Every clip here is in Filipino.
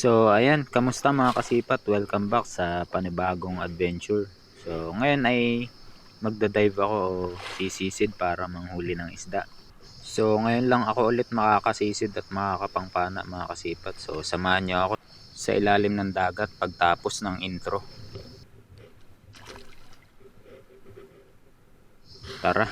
So ayan, kamusta mga kasipat? Welcome back sa panibagong adventure. So ngayon ay magda-dive ako o sisisid para manghuli ng isda. So ngayon lang ako ulit makakasisid at makakapangpana mga kasipat. So samahan niyo ako sa ilalim ng dagat pagtapos ng intro. Tara!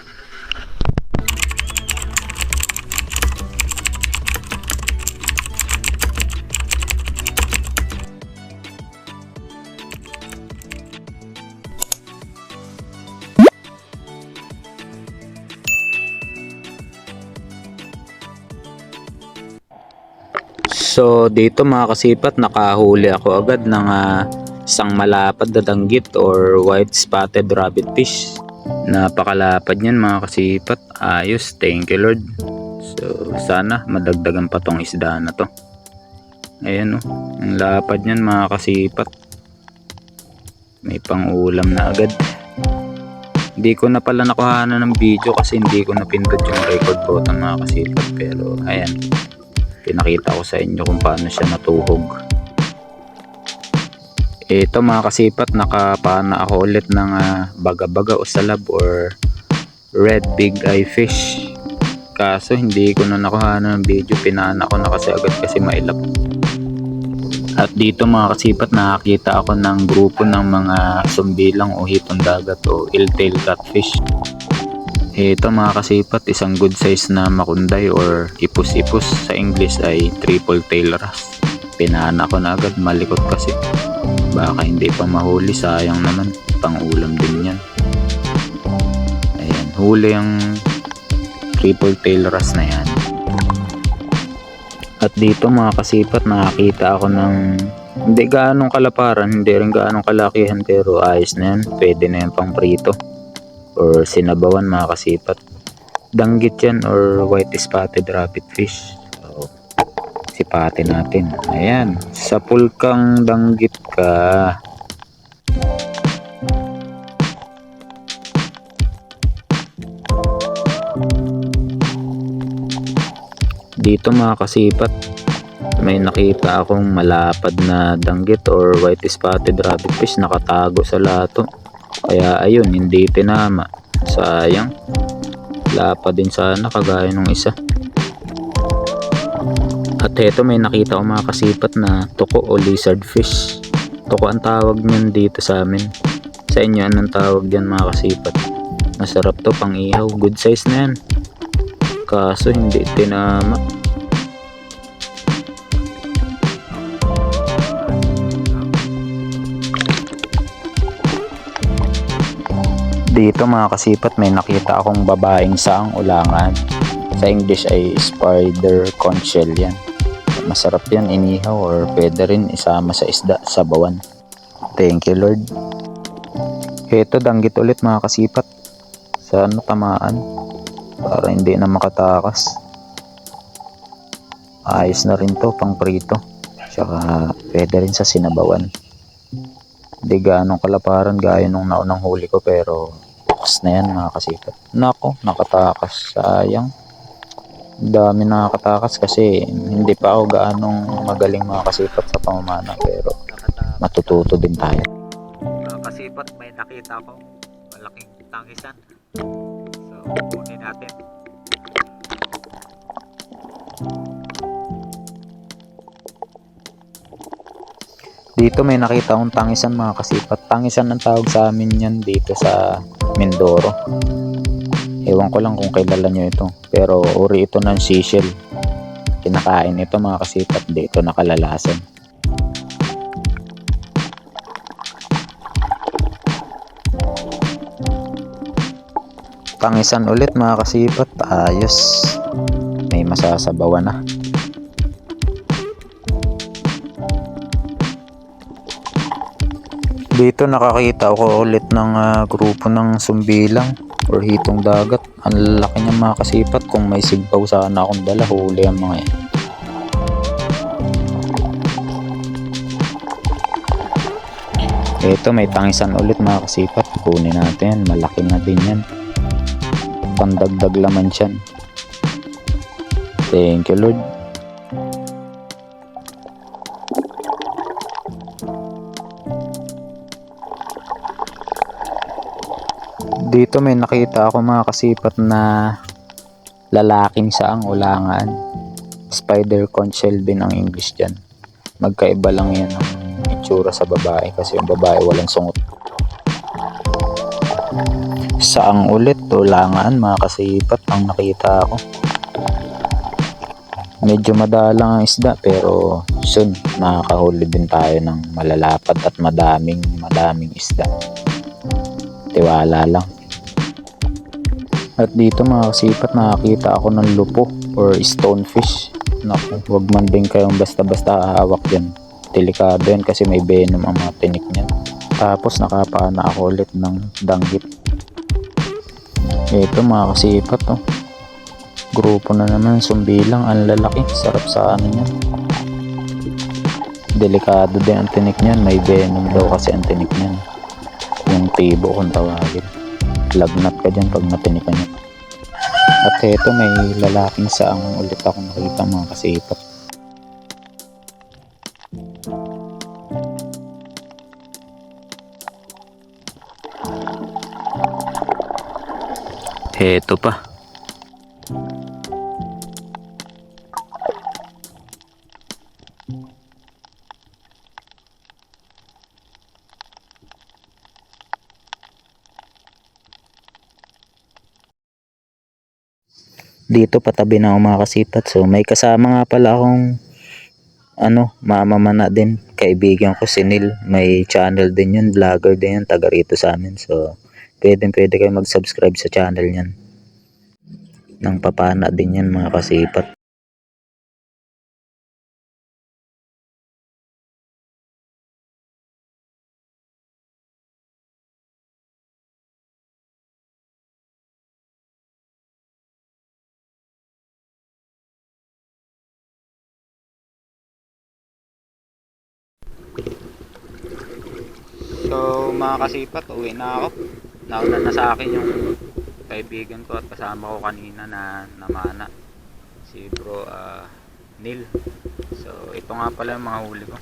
So dito mga kasipat, nakahuli ako agad ng isang malapad na danggit or white spotted rabbit fish. Napakalapad niyan mga kasipat. Ayos, thank you Lord. So sana madagdagan pa tong isda na to. Ayan oh, ang lapad niyan mga kasipat. May pang-ulam na agad. Hindi ko na pala nakuhanan ng video kasi hindi ko napindot yung record button mga kasipat. Pero ayan, pinakita ko sa inyo kung paano siya natuhog. Ito mga kasipat, nakapana ako ulit ng baga-baga o salab or red big eye fish. Kaso hindi ko na nakuha ng video, pinana ko na kasi agad kasi mailap. At dito mga kasipat, nakakita ako ng grupo ng mga sumbilang o hitong dagat o eel-tail catfish. Ito mga kasipat, isang good size na makunday or ipus-ipus, sa English ay triple tail wrasse. Pinana ko na agad, malikot kasi. Baka hindi pa mahuli, sayang naman, pang ulam din yan. Ayan, huli ang triple tail wrasse na yan. At dito mga kasipat, nakakita ako ng hindi gaanong kalaparan, hindi rin gaanong kalakihan, pero ayos na yan, pwede na yan pang prito or sinabawan mga kasipat. Danggit yan or white spotted rabbit fish. So sipatin natin. Ayan, sa pulkang danggit ka. Dito mga kasipat, may nakita akong malapad na danggit or white spotted rabbit fish, nakatago sa lato. Kaya ayun, hindi tinama. Sayang. Lapad din sana kagaya nung isa. At eto, may nakita ko mga kasipat na tuko o lizard fish. Tuko ang tawag niyan dito sa amin. Sa inyo anong tawag diyan mga kasipat? Masarap to pang ihaw. Good size na yan. Kaso hindi tinama. Dito mga kasipat, may nakita akong babaeng saang ulangan. Sa English ay spider conch shell yan. Masarap yan inihaw or pwede rin isama sa isda sa bawan. Thank you Lord. Heto, danggit ulit mga kasipat. Sana tamaan para hindi na makatakas. Ayos na rin to pang prito. Tsaka pwede rin sa sinabawan. Hindi gaanong kalaparan gaya nung naunang huli ko, pero bukas na yan mga kasipat. Nako, nakatakas. Sayang. Dami nakatakas kasi hindi pa ako gaanong magaling mga kasipat sa pamamana, pero matututo din tayo. Mga kasipat, may nakita akong malaking tangisan. So, kunin natin. Dito may nakita akong tangisan mga kasipat. Tangisan ang tawag sa amin yan dito sa Mindoro. Ewan ko lang kung kilala nyo ito, pero uri ito ng seashell. Kinakain ito mga kasipat, dito nakalalasan. Tangisan ulit mga kasipat. Ayos, may masasabawan na. Dito nakakita ako ulit ng grupo ng sumbilang or hitong dagat. Ang laki niya mga kasipat. Kung may sigpaw sana akong dala, huli ang mga yan. Ito, may tangisan ulit mga kasipat. Kunin natin, malaki na din yan. Pandagdag laman siyan. Thank you Lord. Dito may nakita ako mga kasipat na lalaking saang ulangan. Spider conch shell din ang English dyan. Magkaiba lang yan ang itsura sa babae kasi yung babae walang sungot. Saang ulit ulangan mga kasipat ang nakita ako. Medyo madalang ang isda pero soon makakahuli din tayo ng malalapad at madaming isda. Tiwala lang. At dito mga kasipat nakakita ako ng lupo or stonefish. Naku, huwag man din kayong basta-basta hahawak yan. Delikado yan kasi may venom ang mga tinik niyan. Tapos nakapana ako ulit ng danggit. Ito mga kasipat oh. Grupo na naman, sumbilang, ang lalaki, sarap sa ano niyan. Delikado din ang tinik niyan, may venom daw kasi ang tinik niyan. Yung tibo kung tawagin. Lagnat ka dyan pag natinikan niya. At eto may lalaking saang ulit ako nakita mga kasipat. Eto pa. Dito patabi na ako mga kasipat. So may kasama nga pala akong mamamana din. Kaibigan ko si Neil. May channel din yun. Vlogger din yun. Taga rito sa amin. So pwede kayo mag-subscribe sa channel niyan. Nang papana din yan mga kasipat. So mga kasipat, uwi na ako. Nauna na sa akin yung kaibigan ko at kasama ko kanina na namana, si bro Neil. So ito nga pala yung mga huli ko.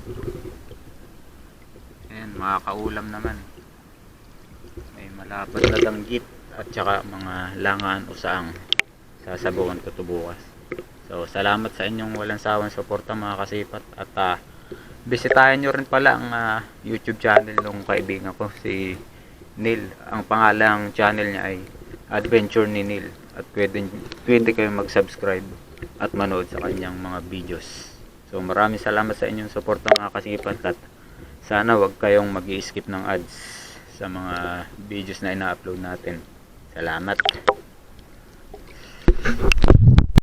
Ayan, mga kaulam naman. May malapad na danggit at saka mga langan usaang. Sasabawan ko to bukas. So salamat sa inyong walang sawang suporta mga kasipat. At bisitahin nyo rin pala ang YouTube channel ng kaibigan ko, si Neil. Ang pangalang channel niya ay Adventure ni Neil. At pwede kayo mag-subscribe at manood sa kanyang mga videos. So maraming salamat sa inyong suporta mga kasipat. At sana wag kayong mag-i-skip ng ads sa mga videos na ina-upload natin. Salamat.